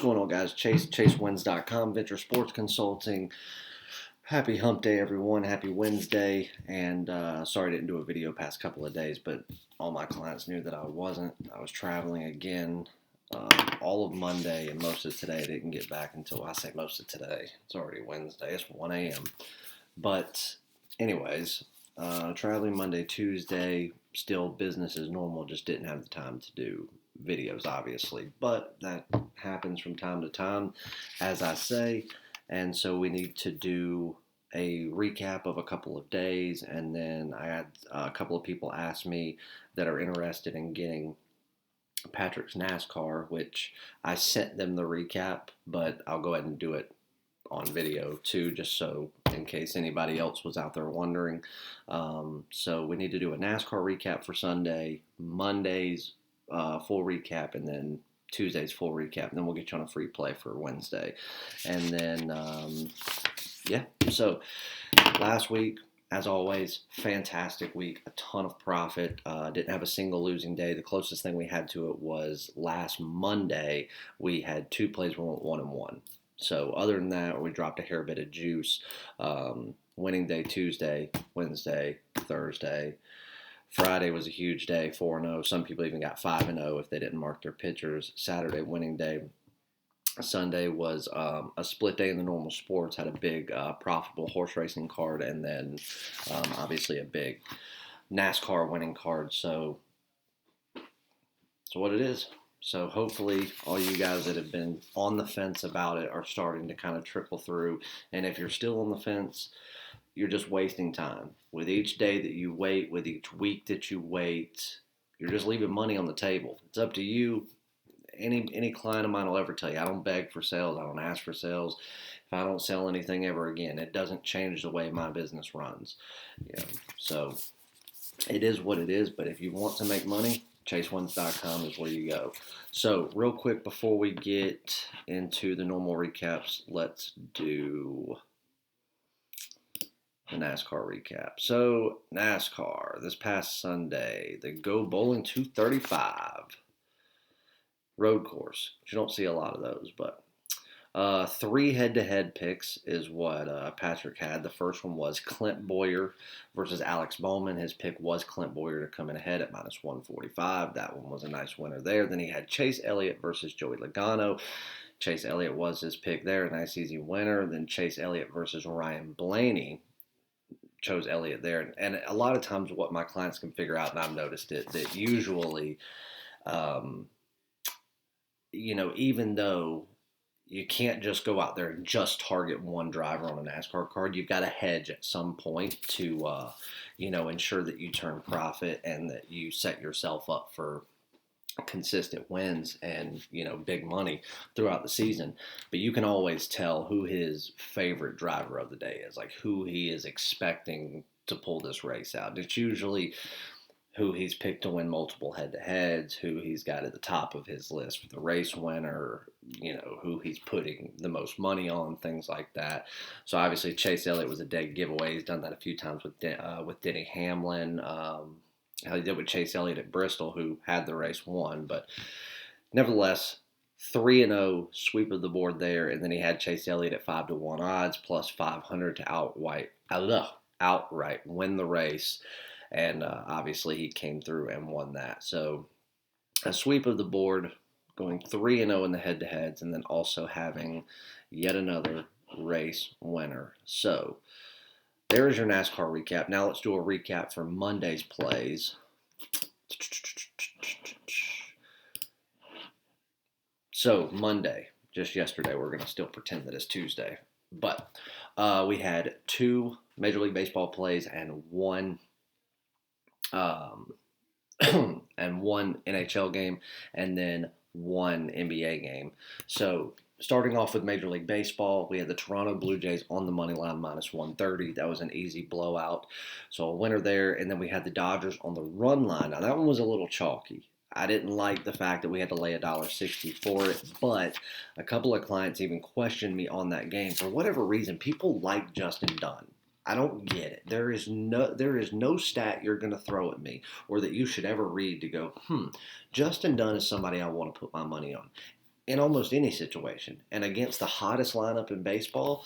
What's going on, guys? ChaseWins.com, Venture Sports Consulting. Happy hump day, everyone. Happy Wednesday. And sorry I didn't do a video past couple of days, but all my clients knew that I wasn't. I was traveling again all of Monday and most of today. I didn't get back until, I say most of today. It's already Wednesday. It's 1 a.m. But anyways, traveling Monday, Tuesday, still business as normal. Just didn't have the time to do videos, obviously, but that happens from time to time, as I say, and so we need to do a recap of a couple of days. And then I had a couple of people ask me that are interested in getting Patrick's Nascar, which I sent them the recap, but I'll go ahead and do it on video too, just so in case anybody else was out there wondering. So we need to do a NASCAR recap for Sunday, Monday's full recap, and then Tuesday's full recap, and then we'll get you on a free play for Wednesday. And then, yeah, so last week, as always, fantastic week, a ton of profit, didn't have a single losing day. The closest thing we had to it was last Monday. We had two plays, we went 1-1. So other than that, we dropped a hair bit of juice. Winning day Tuesday, Wednesday, Thursday. Friday was a huge day, 4-0. Some people even got 5-0 if they didn't mark their pitchers. Saturday, winning day. Sunday was a split day in the normal sports, had a big profitable horse racing card, and then obviously a big NASCAR winning card. So what it is. So hopefully all you guys that have been on the fence about it are starting to kind of trickle through. And if you're still on the fence, you're just wasting time. With each day that you wait, with each week that you wait, you're just leaving money on the table. It's up to you. Any client of mine will ever tell you, I don't beg for sales. I don't ask for sales. If I don't sell anything ever again, it doesn't change the way my business runs. So it is what it is. But if you want to make money, ChaseWins.com is where you go. So real quick before we get into the normal recaps, let's do the NASCAR recap. So NASCAR, this past Sunday, the Go Bowling 235 road course. You don't see a lot of those, but 3 head-to-head picks is what Patrick had. The first one was Clint Boyer versus Alex Bowman. His pick was Clint Boyer to come in ahead at minus 145. That one was a nice winner there. Then he had Chase Elliott versus Joey Logano. Chase Elliott was his pick there, a nice easy winner. Then Chase Elliott versus Ryan Blaney. Chose Elliott there. And a lot of times what my clients can figure out, and I've noticed it, that usually, even though you can't just go out there and just target one driver on a NASCAR card, you've got to hedge at some point to, ensure that you turn profit and that you set yourself up for consistent wins and big money throughout the season. But you can always tell who his favorite driver of the day is, like who he is expecting to pull this race out. It's usually who he's picked to win multiple head-to-heads, who he's got at the top of his list for the race winner, who he's putting the most money on, things like that. So obviously Chase Elliott was a dead giveaway. He's done that a few times with Denny Hamlin. How he did with Chase Elliott at Bristol, who had the race won. But nevertheless, 3-0 sweep of the board there. And then he had Chase Elliott at 5-1 odds, plus 500 to outright win the race. And obviously he came through and won that. So a sweep of the board, going 3-0 in the head-to-heads, and then also having yet another race winner. So there is your NASCAR recap. Now let's do a recap for Monday's plays. So Monday, just yesterday, we're going to still pretend that it's Tuesday. But we had 2 Major League Baseball plays and one NHL game, and then 1 NBA game. So starting off with Major League Baseball, we had the Toronto Blue Jays on the money line minus 130. That was an easy blowout. So a winner there. And then we had the Dodgers on the run line. Now that one was a little chalky. I didn't like the fact that we had to lay $1.60 for it, but a couple of clients even questioned me on that game. For whatever reason, people like Justin Dunn. I don't get it. There is no stat you're going to throw at me or that you should ever read to go, Justin Dunn is somebody I want to put my money on. in almost any situation. And against the hottest lineup in baseball,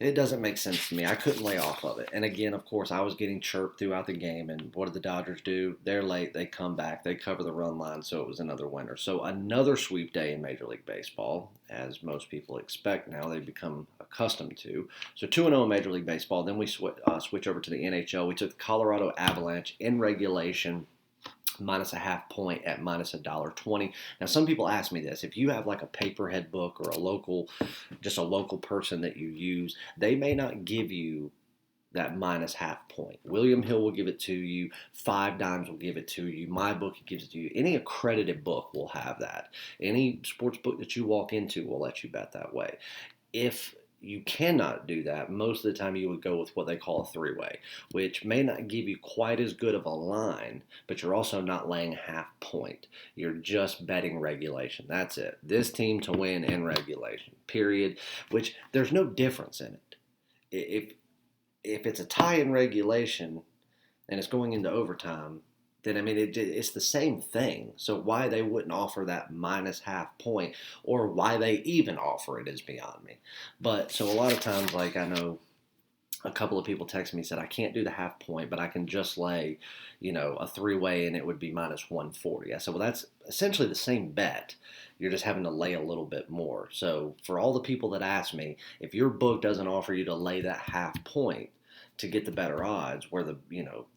it doesn't make sense to me. I couldn't lay off of it. And again, of course, I was getting chirped throughout the game. And what did the Dodgers do? They're late. They come back. They cover the run line. So it was another winner. So another sweep day in Major League Baseball, as most people expect now. They've become accustomed to. So 2-0 in Major League Baseball. Then we switch over to the NHL. We took the Colorado Avalanche in regulation, minus a half point at minus $1.20. Now, some people ask me this: if you have like a paperhead book or just a local person that you use, they may not give you that minus half point. William Hill will give it to you. Five Dimes will give it to you. My book gives it to you. Any accredited book will have that. Any sports book that you walk into will let you bet that way. If you cannot do that, most of the time you would go with what they call a three-way, which may not give you quite as good of a line, but you're also not laying half point. You're just betting regulation. That's it. This team to win in regulation, period, which there's no difference in it. If it's a tie in regulation and it's going into overtime, then, I mean, it's the same thing. So why they wouldn't offer that minus half point, or why they even offer it, is beyond me. But so a lot of times, like, I know a couple of people text me and said, I can't do the half point, but I can just lay, a three-way and it would be minus 140. I said, well, that's essentially the same bet. You're just having to lay a little bit more. So for all the people that ask me, if your book doesn't offer you to lay that half point to get the better odds, where the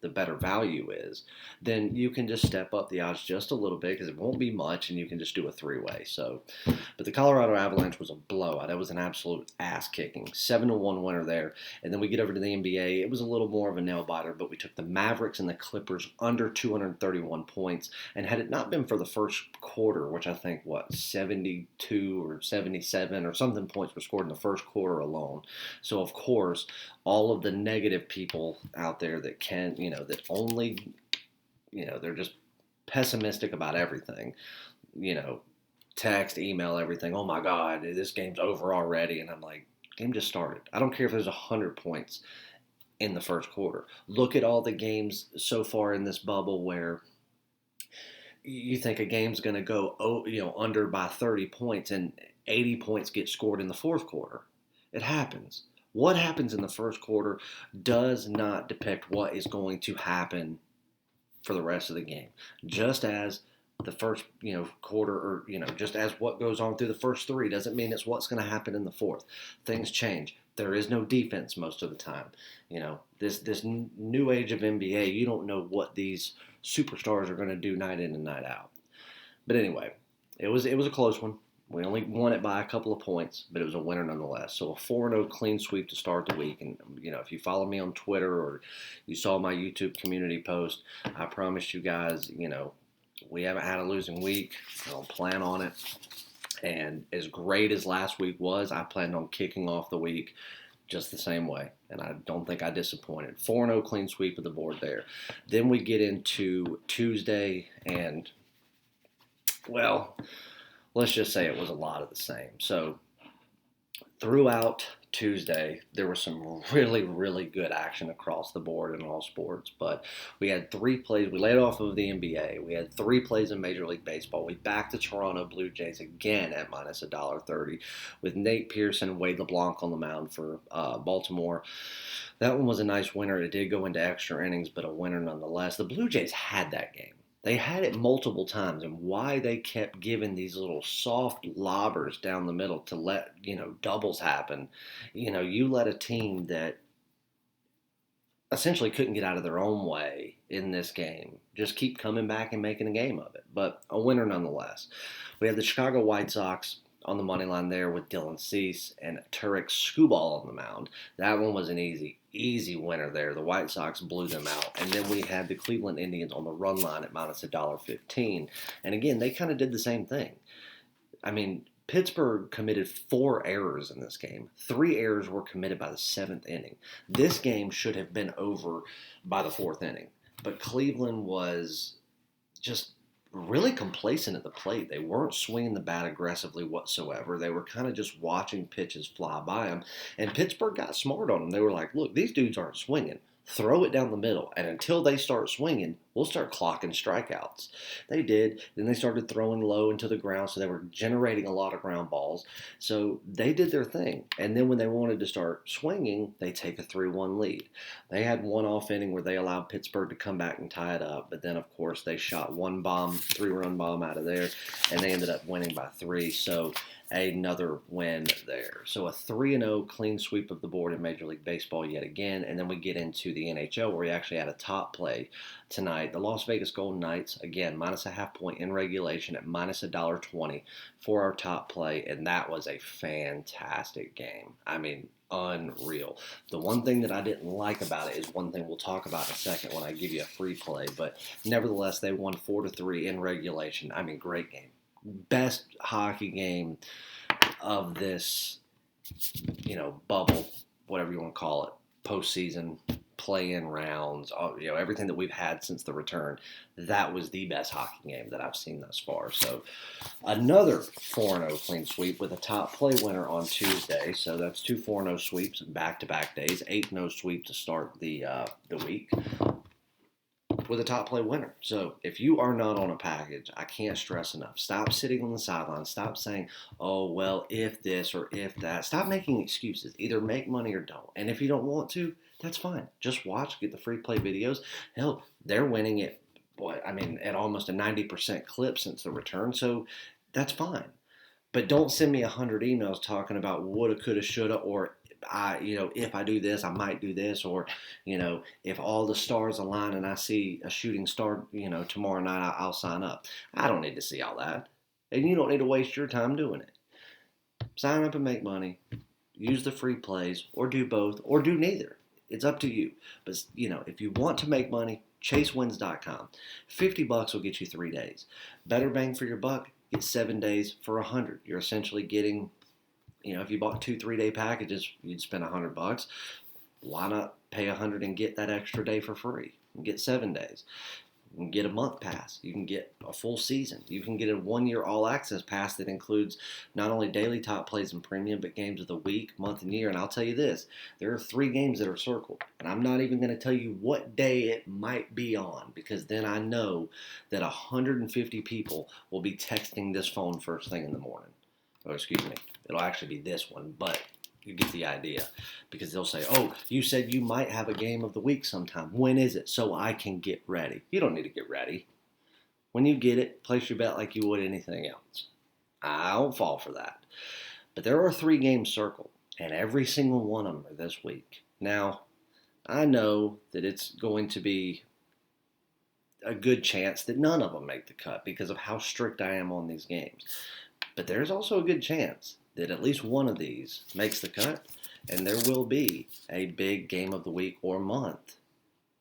better value is, then you can just step up the odds just a little bit, because it won't be much, and you can just do a three-way. So, but the Colorado Avalanche was a blowout. It was an absolute ass kicking, 7-1 winner there. And then we get over to the NBA. It was a little more of a nail biter, but we took the Mavericks and the Clippers under 231 points. And had it not been for the first quarter, which I think 72 or 77 or something points were scored in the first quarter alone. So of course, all of the negative people out there that that only, they're just pessimistic about everything, text, email, everything. Oh my God, this game's over already. And I'm like, game just started. I don't care if there's 100 points in the first quarter. Look at all the games so far in this bubble where you think a game's going to go, under by 30 points, and 80 points get scored in the fourth quarter. It happens. What happens in the first quarter does not depict what is going to happen for the rest of the game. Just as the first, quarter, or, just as what goes on through the first three doesn't mean it's what's going to happen in the fourth. Things change. There is no defense most of the time. This new age of NBA, you don't know what these superstars are going to do night in and night out. But anyway, it was a close one. We only won it by a couple of points, but it was a winner nonetheless. So a 4-0 clean sweep to start the week. And, if you follow me on Twitter or you saw my YouTube community post, I promised you guys, we haven't had a losing week. I don't plan on it. And as great as last week was, I planned on kicking off the week just the same way. And I don't think I disappointed. 4-0 clean sweep of the board there. Then we get into Tuesday, and, well, let's just say it was a lot of the same. So throughout Tuesday, there was some really, really good action across the board in all sports. But we had 3 plays. We laid off of the NBA. We had 3 plays in Major League Baseball. We backed the Toronto Blue Jays again at minus $1.30 with Nate Pearson and Wade LeBlanc on the mound for Baltimore. That one was a nice winner. It did go into extra innings, but a winner nonetheless. The Blue Jays had that game. They had it multiple times, and why they kept giving these little soft lobbers down the middle to let, doubles happen. You let a team that essentially couldn't get out of their own way in this game just keep coming back and making a game of it. But a winner nonetheless. We have the Chicago White Sox on the money line there with Dylan Cease and Turek Skubal on the mound. That one was an easy winner there. The White Sox blew them out. And then we had the Cleveland Indians on the run line at minus $1.15. And again, they kind of did the same thing. I mean, Pittsburgh committed 4 errors in this game. 3 errors were committed by the 7th inning. This game should have been over by the 4th inning. But Cleveland was just really complacent at the plate. They weren't swinging the bat aggressively whatsoever. They were kind of just watching pitches fly by them. And Pittsburgh got smart on them. They were like, look, these dudes aren't swinging. Throw it down the middle. And until they start swinging, we'll start clocking strikeouts. They did. Then they started throwing low into the ground, so they were generating a lot of ground balls. So they did their thing. And then when they wanted to start swinging, they take a 3-1 lead. They had one off inning where they allowed Pittsburgh to come back and tie it up. But then, of course, they shot one bomb, 3-run bomb out of there, and they ended up winning by 3. So another win there. So a 3-0 clean sweep of the board in Major League Baseball yet again. And then we get into the NHL where we actually had a top play tonight. The Las Vegas Golden Knights, again, minus a half point in regulation at minus $1.20 for our top play. And that was a fantastic game. I mean, unreal. The one thing that I didn't like about it is one thing we'll talk about in a second when I give you a free play. But nevertheless, they won 4-3 in regulation. I mean, great game. Best hockey game of this, bubble, whatever you want to call it, postseason, play-in rounds, everything that we've had since the return. That was the best hockey game that I've seen thus far. So another 4-0 clean sweep with a top play winner on Tuesday. So that's 2 4-0 sweeps back-to-back days, 8-0 sweep to start the week, with a top play winner. So if you are not on a package, I can't stress enough. Stop sitting on the sideline. Stop saying, oh, well, if this or if that. Stop making excuses. Either make money or don't. And if you don't want to, that's fine. Just watch, get the free play videos. Hell, they're winning it, at almost a 90% clip since the return. So that's fine. But don't send me 100 emails talking about woulda, coulda, shoulda, or if I do this, I might do this, or, if all the stars align and I see a shooting star, tomorrow night, I'll sign up. I don't need to see all that. And you don't need to waste your time doing it. Sign up and make money. Use the free plays, or do both, or do neither. It's up to you. But, if you want to make money, chasewins.com. $50 will get you 3 days. Better bang for your buck, get 7 days for $100. You're essentially getting, if you bought 2 3-day packages, you'd spend $100. Why not pay $100 and get that extra day for free? And get 7 days. You can get a month pass. You can get a full season. You can get a 1-year all-access pass that includes not only daily top plays and premium, but games of the week, month, and year. And I'll tell you this, there are 3 games that are circled. And I'm not even going to tell you what day it might be on, because then I know that 150 people will be texting this phone first thing in the morning. Oh, excuse me. It'll actually be this one, but you get the idea. Because they'll say, oh, you said you might have a game of the week sometime. When is it? So I can get ready. You don't need to get ready. When you get it, place your bet like you would anything else. I don't fall for that. But there are 3 games circled, and every single one of them are this week. Now, I know that it's going to be a good chance that none of them make the cut because of how strict I am on these games. But there's also a good chance that at least one of these makes the cut, and there will be a big game of the week or month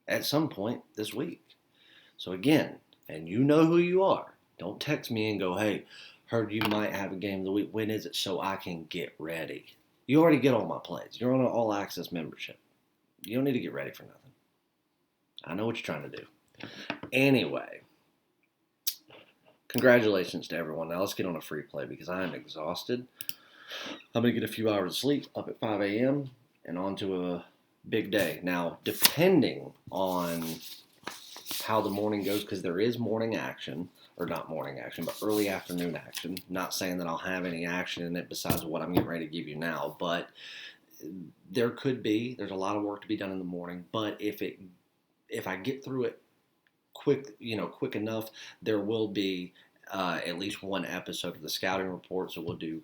at some point this week. So again, and you know who you are, don't text me and go, hey, heard you might have a game of the week. When is it so I can get ready? You already get all my plays. You're on an all-access membership. You don't need to get ready for nothing. I know what you're trying to do. Anyway, congratulations to everyone. Now let's get on a free play because I am exhausted. I'm going to get a few hours of sleep up at 5 a.m. and on to a big day. Now, depending on how the morning goes, because there is morning action, or not morning action, but early afternoon action. Not saying that I'll have any action in it besides what I'm getting ready to give you now, but there's a lot of work to be done in the morning, but if I get through it quick enough, there will be at least one episode of the scouting report, so we'll do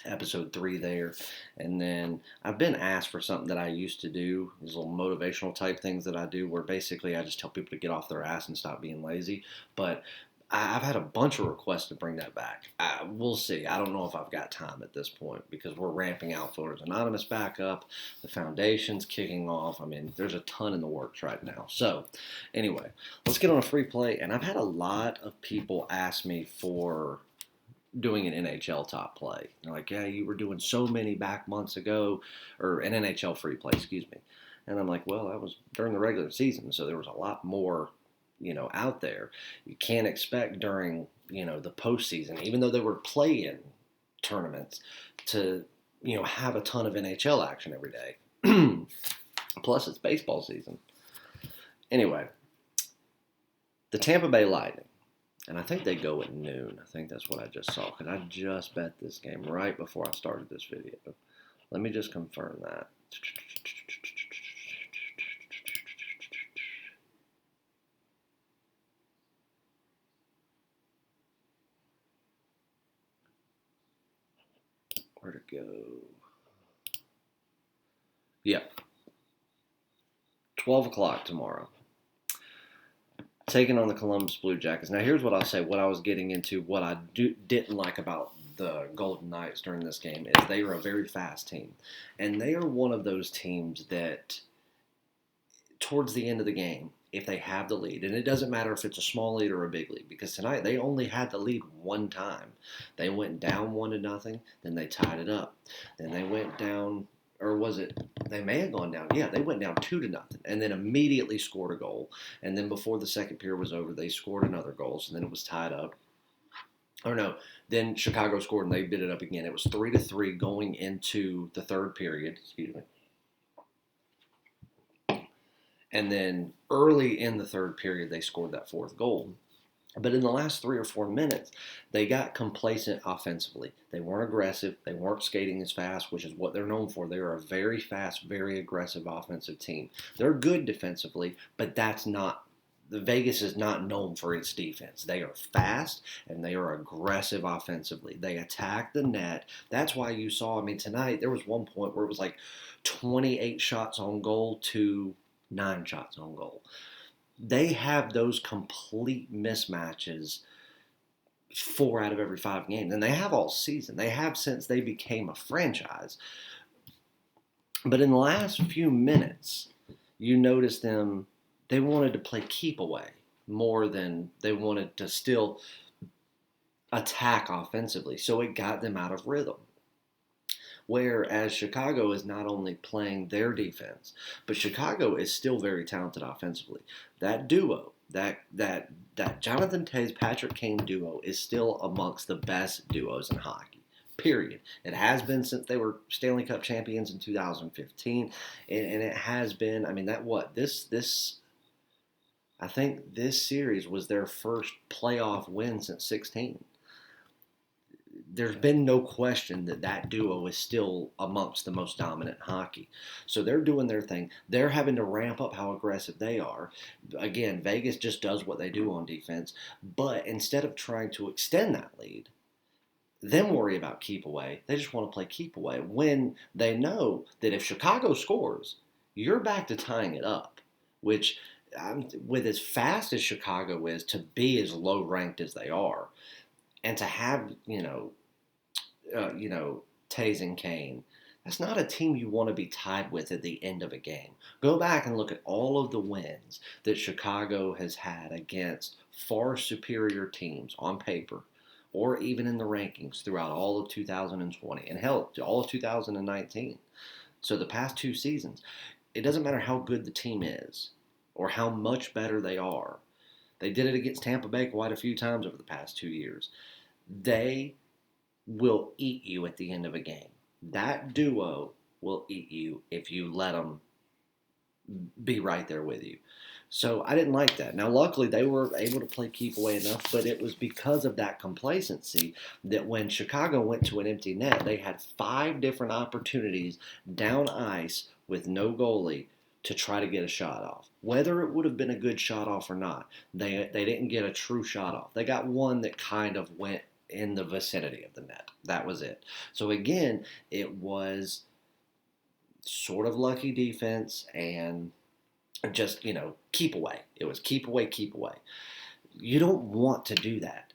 episode 3 there. And then I've been asked for something that I used to do, these little motivational type things that I do, where basically I just tell people to get off their ass and stop being lazy. But I've had a bunch of requests to bring that back. We'll see. I don't know if I've got time at this point because we're ramping Outfielders Anonymous back up. The foundation's kicking off. I mean, there's a ton in the works right now. So anyway, let's get on a free play. And I've had a lot of people ask me for doing an NHL top play. They're like, yeah, you were doing so many back months ago, or an NHL free play, excuse me. And I'm like, well, that was during the regular season, so there was a lot more out there. You can't expect during, the postseason, even though they were play-in tournaments, to, have a ton of NHL action every day. Plus, it's baseball season. Anyway, The Tampa Bay Lightning, and I think they go at noon. I think that's what I just saw, because I just bet this game right before I started this video. Let me just confirm that. Where'd it go? Yep. 12 o'clock tomorrow. Taking on the Columbus Blue Jackets. Now, here's what I'll say. What I was getting into, what I didn't like about the Golden Knights during this game is they are a very fast team. And they are one of those teams that, towards the end of the game, if they have the lead, and it doesn't matter if it's a small lead or a big lead, because tonight they only had the lead one time. They went down 1-0, then they tied it up. Then they went down, or was it, they may have gone down. Yeah, they went down 2-0, and then immediately scored a goal. And then before the second period was over, they scored another goal, so then it was tied up. Or no, then Chicago scored and they bid it up again. It was 3-3 going into the third period. Excuse me. And then early in the third period, they scored that fourth goal. But in the last 3 or 4 minutes, they got complacent offensively. They weren't aggressive. They weren't skating as fast, which is what they're known for. They are a very fast, very aggressive offensive team. They're good defensively, but that's not – the Vegas is not known for its defense. They are fast, and they are aggressive offensively. They attack the net. That's why you saw – I mean, tonight there was one point where it was like 28 shots on goal to 9 shots on goal. They have those complete mismatches 4 out of every 5 games. And they have all season. They have since they became a franchise. But in the last few minutes, you notice them, they wanted to play keep away more than they wanted to still attack offensively. So it got them out of rhythm. Whereas Chicago is not only playing their defense, but Chicago is still very talented offensively. That duo, that Jonathan Tues, Patrick Kane duo is still amongst the best duos in hockey. Period. It has been since they were Stanley Cup champions in 2015, and it has been. I mean, I think this series was their first playoff win since 16. There's been no question that duo is still amongst the most dominant in hockey. So they're doing their thing. They're having to ramp up how aggressive they are. Again, Vegas just does what they do on defense. But instead of trying to extend that lead, then worry about keep away, they just want to play keep away when they know that if Chicago scores, you're back to tying it up, which with as fast as Chicago is, to be as low ranked as they are, and to have, Tues and Kane, that's not a team you want to be tied with at the end of a game. Go back and look at all of the wins that Chicago has had against far superior teams on paper, or even in the rankings throughout all of 2020, and hell, all of 2019. So the past 2 seasons, it doesn't matter how good the team is or how much better they are. They did it against Tampa Bay quite a few times over the past 2 years. They will eat you at the end of a game. That duo will eat you if you let them be right there with you. So I didn't like that. Now, luckily, they were able to play keep away enough, but it was because of that complacency that when Chicago went to an empty net, they had 5 different opportunities down ice with no goalie to try to get a shot off. Whether it would have been a good shot off or not, they didn't get a true shot off. They got one that kind of went in the vicinity of the net. That was it. So again, it was sort of lucky defense and just, keep away. It was keep away, keep away. You don't want to do that.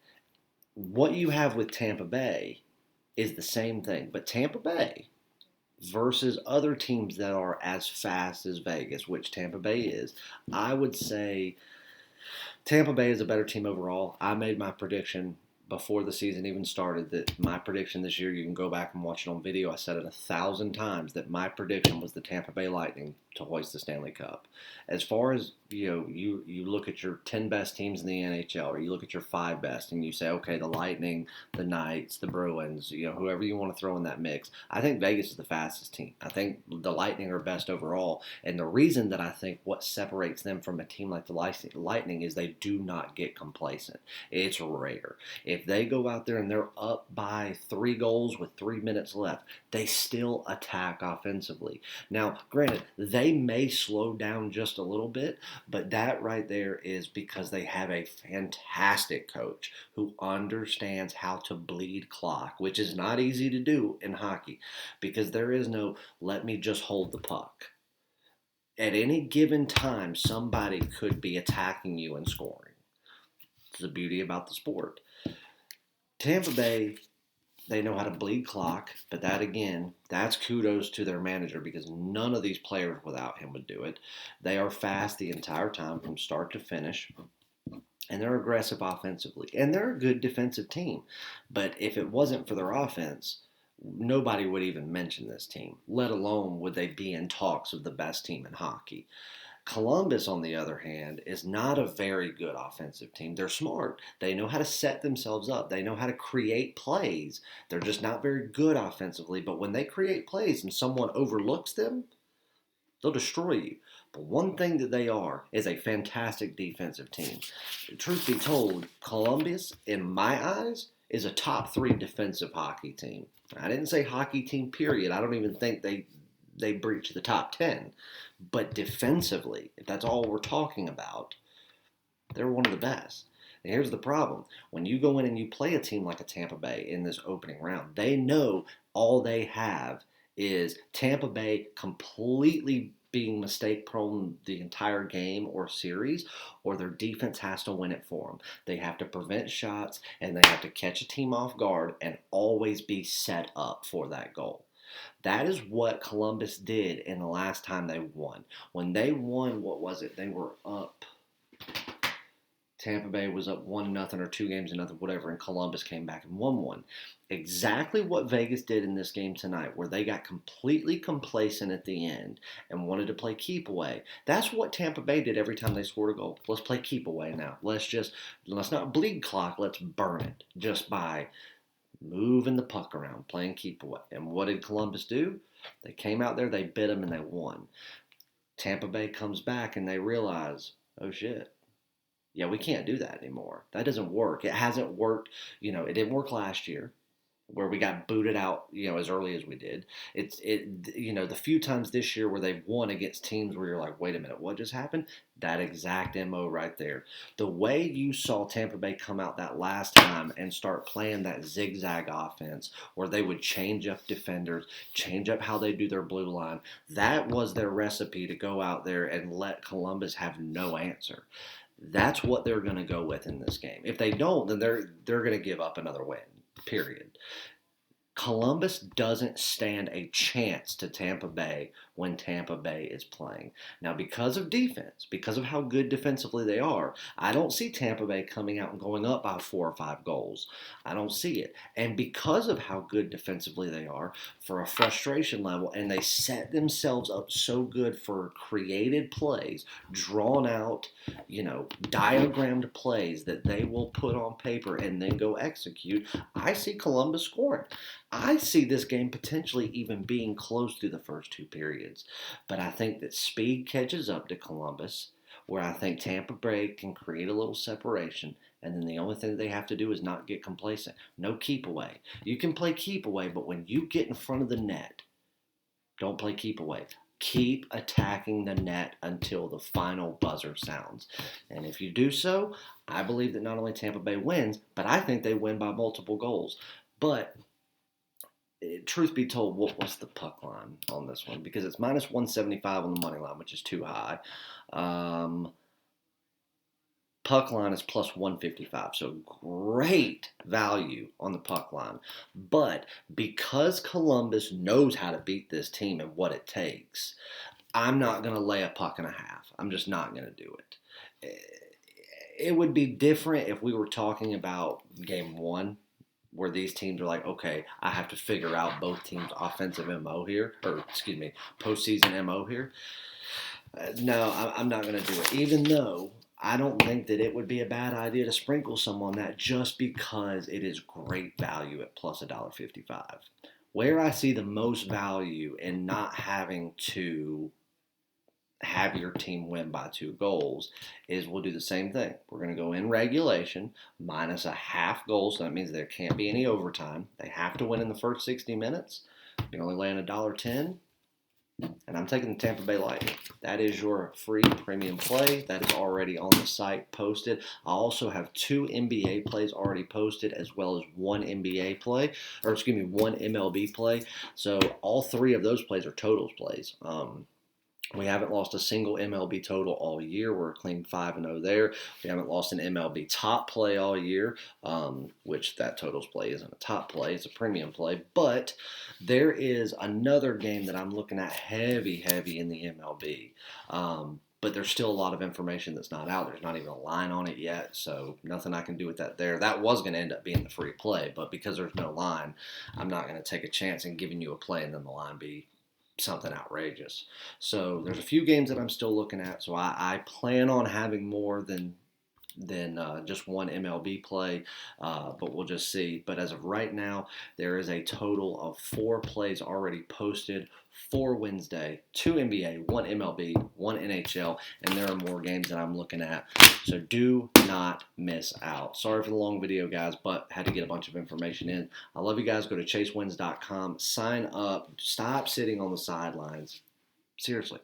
What you have with Tampa Bay is the same thing. But Tampa Bay versus other teams that are as fast as Vegas, which Tampa Bay is, I would say Tampa Bay is a better team overall. I made my prediction before the season even started that my prediction this year, you can go back and watch it on video. I said it 1,000 times that my prediction was the Tampa Bay Lightning to hoist the Stanley Cup. As far as, you look at your 10 best teams in the NHL, or you look at your 5 best and you say, okay, the Lightning, the Knights, the Bruins, whoever you want to throw in that mix. I think Vegas is the fastest team. I think the Lightning are best overall. And the reason that I think what separates them from a team like the Lightning is they do not get complacent. It's rare. If they go out there and they're up by 3 goals with 3 minutes left, they still attack offensively. Now, granted, they may slow down just a little bit, but that right there is because they have a fantastic coach who understands how to bleed clock, which is not easy to do in hockey because there is no let me just hold the puck. At any given time, somebody could be attacking you and scoring. It's the beauty about the sport. Tampa Bay, they know how to bleed clock, but that again, that's kudos to their manager because none of these players without him would do it. They are fast the entire time from start to finish, and they're aggressive offensively, and they're a good defensive team. But if it wasn't for their offense, nobody would even mention this team, let alone would they be in talks of the best team in hockey. Columbus, on the other hand, is not a very good offensive team. They're smart. They know how to set themselves up. They know how to create plays. They're just not very good offensively. But when they create plays and someone overlooks them, they'll destroy you. But one thing that they are is a fantastic defensive team. Truth be told, Columbus, in my eyes, is a top 3 defensive hockey team. I didn't say hockey team, period. I don't even think they breach the top 10. But defensively, if that's all we're talking about, they're one of the best. And here's the problem. When you go in and you play a team like a Tampa Bay in this opening round, they know all they have is Tampa Bay completely being mistake prone the entire game or series, or their defense has to win it for them. They have to prevent shots, and they have to catch a team off guard and always be set up for that goal. That is what Columbus did in the last time they won. When they won, what was it? They were up. Tampa Bay was up 1-0 or 2-0, whatever, and Columbus came back and won one. Exactly what Vegas did in this game tonight, where they got completely complacent at the end and wanted to play keep away. That's what Tampa Bay did every time they scored a goal. Let's play keep away now. Let's not bleed clock. Let's burn it just by moving the puck around, playing keep away. And what did Columbus do? They came out there, they bit them, and they won. Tampa Bay comes back and they realize, oh shit, yeah, we can't do that anymore. That doesn't work. It hasn't worked. It didn't work last year where we got booted out, as early as we did. The few times this year where they've won against teams where you're like, wait a minute, what just happened? That exact MO right there. The way you saw Tampa Bay come out that last time and start playing that zigzag offense where they would change up defenders, change up how they do their blue line, that was their recipe to go out there and let Columbus have no answer. That's what they're going to go with in this game. If they don't, then they're going to give up another win, period. Columbus doesn't stand a chance to Tampa Bay when Tampa Bay is playing. Now, because of defense, because of how good defensively they are, I don't see Tampa Bay coming out and going up by 4 or 5 goals. I don't see it. And because of how good defensively they are, for a frustration level, and they set themselves up so good for created plays, drawn out, diagrammed plays that they will put on paper and then go execute, I see Columbus scoring. I see this game potentially even being close through the first 2 periods. But I think that speed catches up to Columbus, where I think Tampa Bay can create a little separation, and then the only thing they have to do is not get complacent. No keep away. You can play keep away, but when you get in front of the net, don't play keep away. Keep attacking the net until the final buzzer sounds. And if you do so, I believe that not only Tampa Bay wins, but I think they win by multiple goals. But truth be told, what was the puck line on this one? Because it's minus 175 on the money line, which is too high. Puck line is plus 155, so great value on the puck line. But because Columbus knows how to beat this team and what it takes, I'm not going to lay a puck and a half. I'm just not going to do it. It would be different if we were talking about game one, where these teams are like, okay, I have to figure out both teams' offensive MO here, or excuse me, postseason MO here. No, I'm not going to do it, even though I don't think that it would be a bad idea to sprinkle some on that just because it is great value at plus $1.55. Where I see the most value in not having to have your team win by 2 goals is we'll do the same thing. We're going to go in regulation minus a half goal, so that means there can't be any overtime. They have to win in the first 60 minutes. You're only laying $1.10, and I'm taking the Tampa Bay Lightning. That is your free premium play. That is already on the site posted. I also have 2 NBA plays already posted, as well as 1 NBA play, or excuse me, 1 MLB play. So all 3 of those plays are totals plays. We haven't lost a single MLB total all year. We're a clean 5-0 there. We haven't lost an MLB top play all year, which that totals play isn't a top play. It's a premium play. But there is another game that I'm looking at heavy in the MLB. But there's still a lot of information that's not out. There's not even a line on it yet, so nothing I can do with that there. That was going to end up being the free play, but because there's no line, I'm not going to take a chance in giving you a play and then the line be something outrageous. So there's a few games that I'm still looking at. So I plan on having more than just 1 MLB play, but we'll just see. But as of right now, there is a total of 4 plays already posted for Wednesday, 2 NBA, 1 MLB, 1 NHL, and there are more games that I'm looking at. So do not miss out. Sorry for the long video, guys, but had to get a bunch of information in. I love you guys. Go to chasewins.com, sign up, stop sitting on the sidelines. Seriously.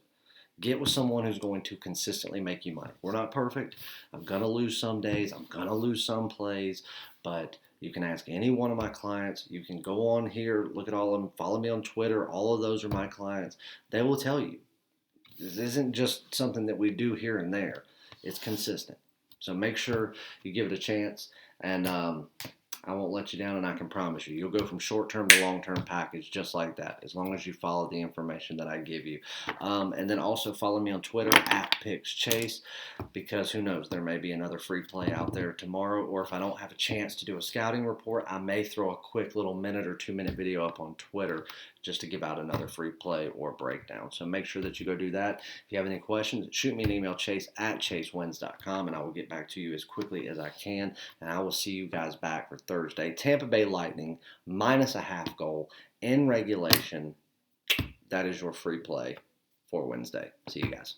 Get with someone who's going to consistently make you money. We're not perfect. I'm going to lose some days. I'm going to lose some plays. But you can ask any one of my clients. You can go on here, look at all of them, follow me on Twitter. All of those are my clients. They will tell you. This isn't just something that we do here and there. It's consistent. So make sure you give it a chance. And I won't let you down, and I can promise you, you'll go from short-term to long-term package just like that, as long as you follow the information that I give you. And then also follow me on Twitter @PicksChase, because who knows, there may be another free play out there tomorrow, or if I don't have a chance to do a scouting report, I may throw a quick little minute or 2-minute video up on Twitter just to give out another free play or breakdown. So make sure that you go do that. If you have any questions, shoot me an email, chase@chasewins.com, and I will get back to you as quickly as I can. And I will see you guys back for Thursday. Tampa Bay Lightning minus a half goal in regulation. That is your free play for Wednesday. See you guys.